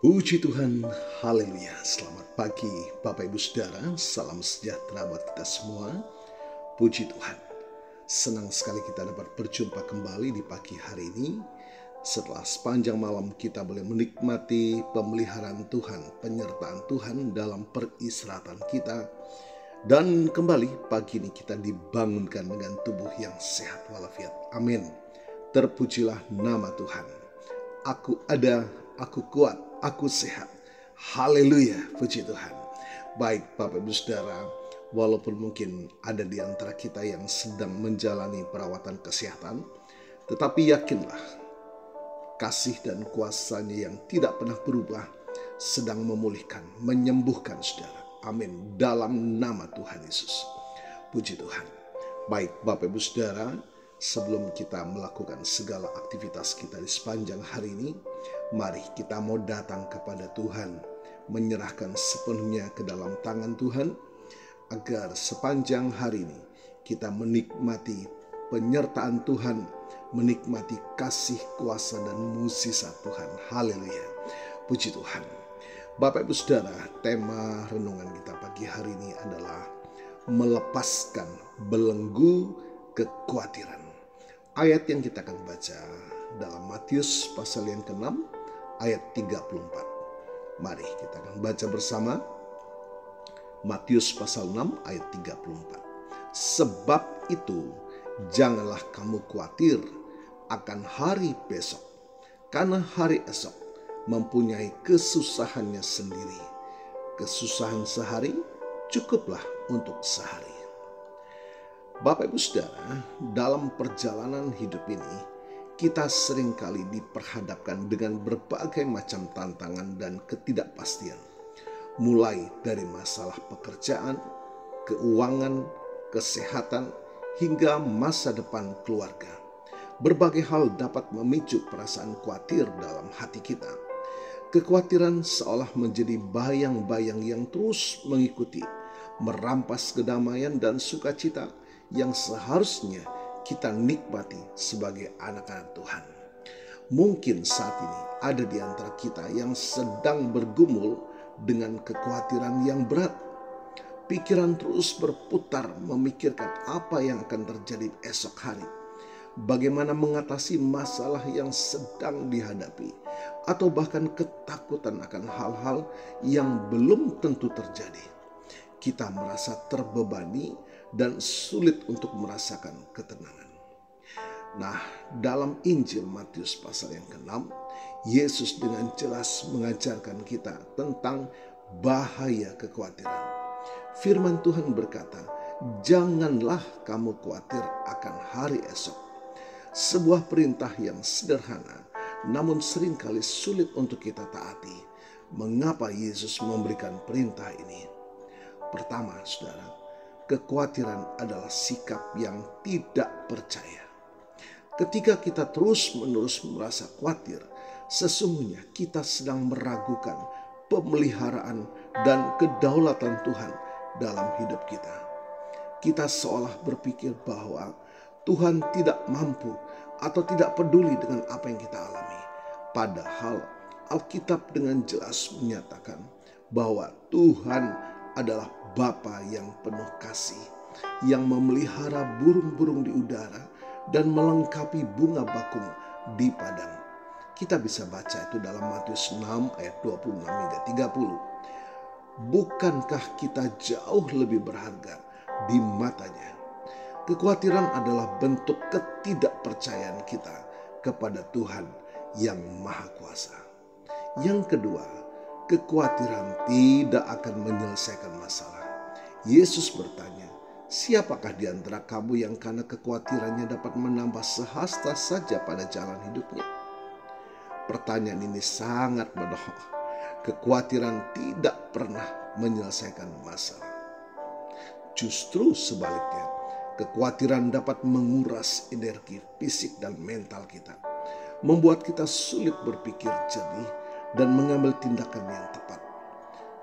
Puji Tuhan, haleluya. Selamat pagi Bapak Ibu Saudara, salam sejahtera buat kita semua. Puji Tuhan, senang sekali kita dapat berjumpa kembali di pagi hari ini. Setelah sepanjang malam kita boleh menikmati pemeliharaan Tuhan, penyertaan Tuhan dalam peristirahatan kita. Dan kembali pagi ini kita dibangunkan dengan tubuh yang sehat walafiat. Amin. Terpujilah nama Tuhan. Aku ada, aku kuat, aku sehat. Haleluya, puji Tuhan. Baik Bapak Ibu Saudara, walaupun mungkin ada di antara kita yang sedang menjalani perawatan kesehatan, tetapi yakinlah kasih dan kuasa-Nya yang tidak pernah berubah sedang memulihkan, menyembuhkan saudara. Amin. Dalam nama Tuhan Yesus. Puji Tuhan. Baik Bapak Ibu Saudara, sebelum kita melakukan segala aktivitas kita di sepanjang hari ini, mari kita mau datang kepada Tuhan, menyerahkan sepenuhnya ke dalam tangan Tuhan, agar sepanjang hari ini kita menikmati penyertaan Tuhan, menikmati kasih, kuasa, dan mukjizat Tuhan. Haleluya. Puji Tuhan. Bapak Ibu Saudara, tema renungan kita pagi hari ini adalah melepaskan belenggu kekhawatiran. Ayat yang kita akan baca dalam Matius pasal yang ke-6 ayat 34. Mari kita akan baca bersama Matius pasal 6 ayat 34. Sebab itu janganlah kamu khawatir akan hari besok, karena hari esok mempunyai kesusahannya sendiri. Kesusahan sehari cukuplah untuk sehari. Bapak Ibu Saudara, dalam perjalanan hidup ini kita seringkali diperhadapkan dengan berbagai macam tantangan dan ketidakpastian. Mulai dari masalah pekerjaan, keuangan, kesehatan, hingga masa depan keluarga. Berbagai hal dapat memicu perasaan khawatir dalam hati kita. Kekhawatiran seolah menjadi bayang-bayang yang terus mengikuti, merampas kedamaian dan sukacita yang seharusnya kita nikmati sebagai anak-anak Tuhan. Mungkin saat ini ada di antara kita yang sedang bergumul dengan kekhawatiran yang berat. Pikiran terus berputar memikirkan apa yang akan terjadi esok hari. Bagaimana mengatasi masalah yang sedang dihadapi, atau bahkan ketakutan akan hal-hal yang belum tentu terjadi. Kita merasa terbebani dan sulit untuk merasakan ketenangan. Nah, dalam Injil Matius pasal yang ke-6, Yesus dengan jelas mengajarkan kita tentang bahaya kekhawatiran. Firman Tuhan berkata, janganlah kamu khawatir akan hari esok. Sebuah perintah yang sederhana, namun seringkali sulit untuk kita taati. Mengapa Yesus memberikan perintah ini? Pertama, saudara, kekhawatiran adalah sikap yang tidak percaya. Ketika kita terus-menerus merasa khawatir, sesungguhnya kita sedang meragukan pemeliharaan dan kedaulatan Tuhan dalam hidup kita. Kita seolah berpikir bahwa Tuhan tidak mampu atau tidak peduli dengan apa yang kita alami. Padahal Alkitab dengan jelas menyatakan bahwa Tuhan adalah Bapa yang penuh kasih, yang memelihara burung-burung di udara dan melengkapi bunga bakung di padang. Kita bisa baca itu dalam Matius 6 ayat 26 hingga 30. Bukankah kita jauh lebih berharga di matanya? Kekhawatiran adalah bentuk ketidakpercayaan kita kepada Tuhan yang Maha Kuasa. Yang kedua, kekhawatiran tidak akan menyelesaikan masalah. Yesus bertanya, siapakah di antara kamu yang karena kekhawatirannya dapat menambah sehasta saja pada jalan hidupnya? Pertanyaan ini sangat bodoh. Kekhawatiran tidak pernah menyelesaikan masalah. Justru sebaliknya, kekhawatiran dapat menguras energi fisik dan mental kita, membuat kita sulit berpikir jernih dan mengambil tindakan yang tepat.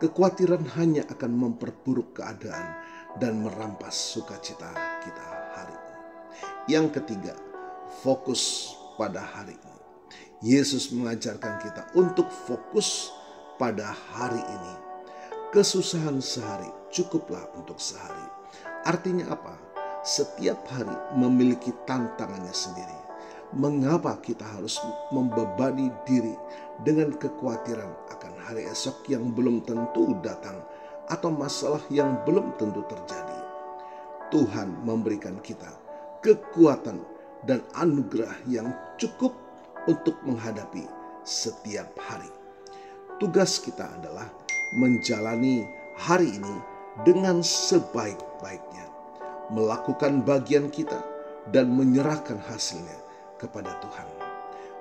Kekhawatiran hanya akan memperburuk keadaan dan merampas sukacita kita hari ini. Yang ketiga, fokus pada hari ini. Yesus mengajarkan kita untuk fokus pada hari ini. Kesusahan sehari cukuplah untuk sehari. Artinya apa? Setiap hari memiliki tantangannya sendiri. Mengapa kita harus membebani diri dengan kekhawatiran akan hari esok yang belum tentu datang atau masalah yang belum tentu terjadi? Tuhan memberikan kita kekuatan dan anugerah yang cukup untuk menghadapi setiap hari. Tugas kita adalah menjalani hari ini dengan sebaik-baiknya, melakukan bagian kita dan menyerahkan hasilnya kepada Tuhan.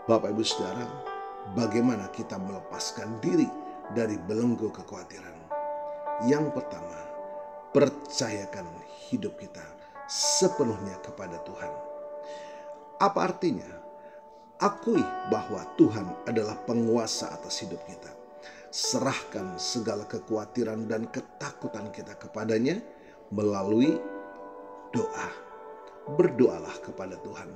Bapak Ibu Saudara, bagaimana kita melepaskan diri dari belenggu kekhawatiran? Yang pertama, percayakan hidup kita sepenuhnya kepada Tuhan. Apa artinya? Akui bahwa Tuhan adalah penguasa atas hidup kita. Serahkan segala kekhawatiran dan ketakutan kita kepadanya melalui doa. Berdoalah kepada Tuhan.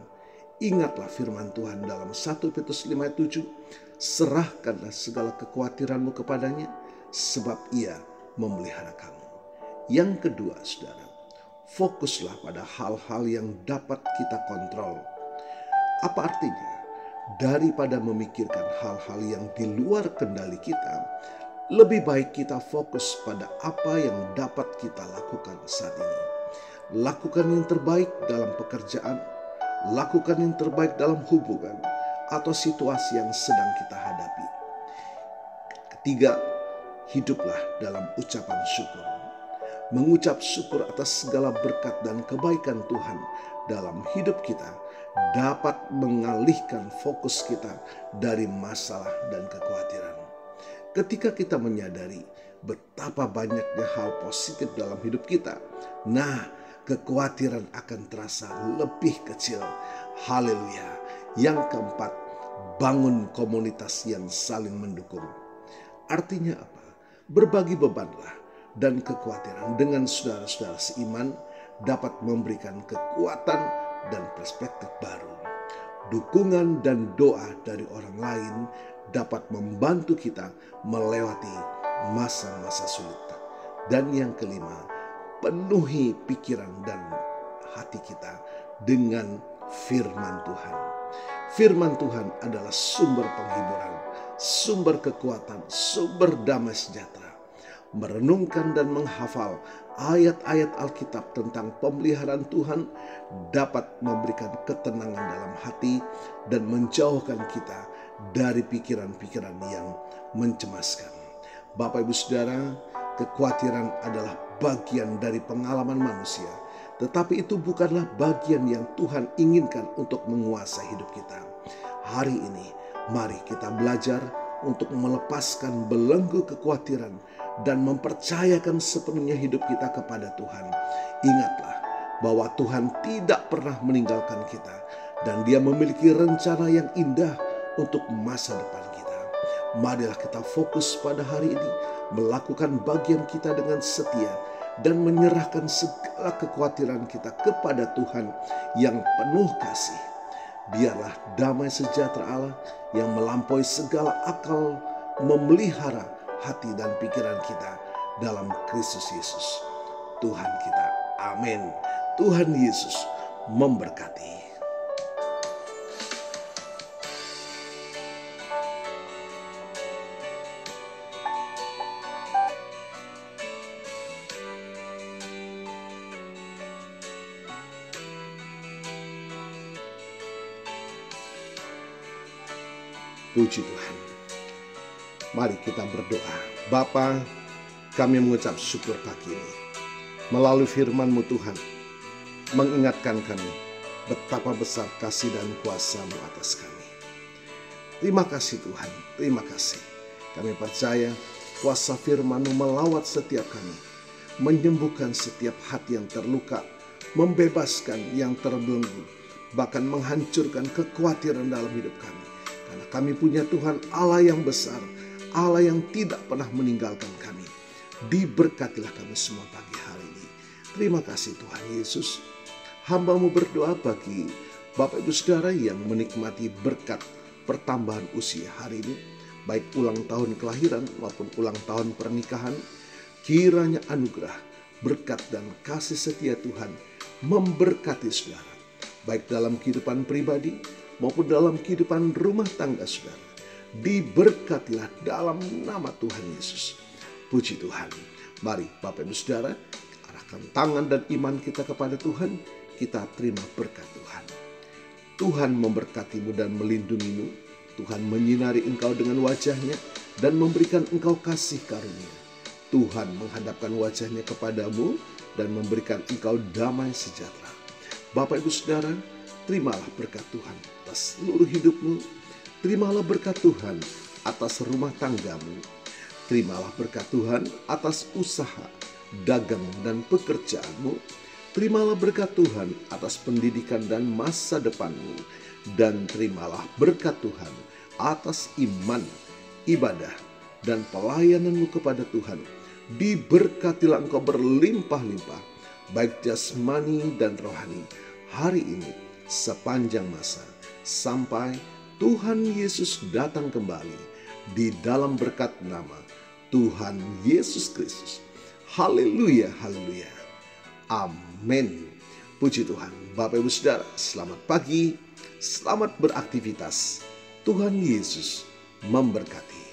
Ingatlah firman Tuhan dalam 1 Petrus 5 ayat 7. Serahkanlah segala kekhawatiranmu kepadanya, sebab ia memelihara kamu. Yang kedua, saudara, fokuslah pada hal-hal yang dapat kita kontrol. Apa artinya? Daripada memikirkan hal-hal yang di luar kendali kita, lebih baik kita fokus pada apa yang dapat kita lakukan saat ini. Lakukan yang terbaik dalam pekerjaan, lakukan yang terbaik dalam hubungan atau situasi yang sedang kita hadapi. Ketiga, hiduplah dalam ucapan syukur. Mengucap syukur atas segala berkat dan kebaikan Tuhan dalam hidup kita dapat mengalihkan fokus kita dari masalah dan kekhawatiran. Ketika kita menyadari betapa banyaknya hal positif dalam hidup kita, kekhawatiran akan terasa lebih kecil. Haleluya. Yang keempat, bangun komunitas yang saling mendukung. Artinya apa? Berbagi bebanlah dan kekhawatiran dengan saudara-saudara seiman dapat memberikan kekuatan dan perspektif baru. Dukungan dan doa dari orang lain dapat membantu kita melewati masa-masa sulit. Dan yang kelima, penuhi pikiran dan hati kita dengan firman Tuhan. Firman Tuhan adalah sumber penghiburan, sumber kekuatan, sumber damai sejahtera. Merenungkan dan menghafal ayat-ayat Alkitab tentang pemeliharaan Tuhan dapat memberikan ketenangan dalam hati dan menjauhkan kita dari pikiran-pikiran yang mencemaskan. Bapak Ibu Saudara, kekhawatiran adalah bagian dari pengalaman manusia, tetapi itu bukanlah bagian yang Tuhan inginkan untuk menguasai hidup kita. Hari ini, mari kita belajar untuk melepaskan belenggu kekhawatiran dan mempercayakan sepenuhnya hidup kita kepada Tuhan. Ingatlah bahwa Tuhan tidak pernah meninggalkan kita dan Dia memiliki rencana yang indah untuk masa depan kita. Marilah kita fokus pada hari ini, melakukan bagian kita dengan setia dan menyerahkan segala kekhawatiran kita kepada Tuhan yang penuh kasih. Biarlah damai sejahtera Allah yang melampaui segala akal memelihara hati dan pikiran kita dalam Kristus Yesus Tuhan kita. Amin. Tuhan Yesus memberkati. Puji Tuhan. Mari kita berdoa. Bapa, kami mengucap syukur pagi ini. Melalui firman-Mu Tuhan, mengingatkan kami betapa besar kasih dan kuasa-Mu atas kami. Terima kasih Tuhan, terima kasih. Kami percaya kuasa firman-Mu melawat setiap kami, menyembuhkan setiap hati yang terluka, membebaskan yang terbelenggu, bahkan menghancurkan kekhawatiran dalam hidup kami. Karena kami punya Tuhan Allah yang besar, Allah yang tidak pernah meninggalkan kami. Diberkatilah kami semua pagi hari ini. Terima kasih Tuhan Yesus. Hamba-Mu berdoa bagi Bapak Ibu Saudara yang menikmati berkat pertambahan usia hari ini. baik ulang tahun kelahiran maupun ulang tahun pernikahan. Kiranya anugerah, berkat dan kasih setia Tuhan memberkati saudara, baik dalam kehidupan pribadi maupun dalam kehidupan rumah tangga saudara. Diberkatilah dalam nama Tuhan Yesus. Puji Tuhan. Mari Bapak Ibu Saudara, arahkan tangan dan iman kita kepada Tuhan. Kita terima berkat Tuhan. Tuhan memberkatimu dan melindungimu. Tuhan menyinari engkau dengan wajah-Nya dan memberikan engkau kasih karunia. Tuhan menghadapkan wajah-Nya kepadamu dan memberikan engkau damai sejahtera. Bapak Ibu Saudara, terimalah berkat Tuhan atas seluruh hidupmu. Terimalah berkat Tuhan atas rumah tanggamu. Terimalah berkat Tuhan atas usaha, dagang, dan pekerjaanmu. Terimalah berkat Tuhan atas pendidikan dan masa depanmu. Dan terimalah berkat Tuhan atas iman, ibadah, dan pelayananmu kepada Tuhan. Diberkatilah engkau berlimpah-limpah, baik jasmani dan rohani, hari ini sepanjang masa, sampai Tuhan Yesus datang kembali di dalam berkat nama Tuhan Yesus Kristus. Haleluya, haleluya. Amin. Puji Tuhan. Bapak Ibu Saudara, selamat pagi, selamat beraktivitas. Tuhan Yesus memberkati.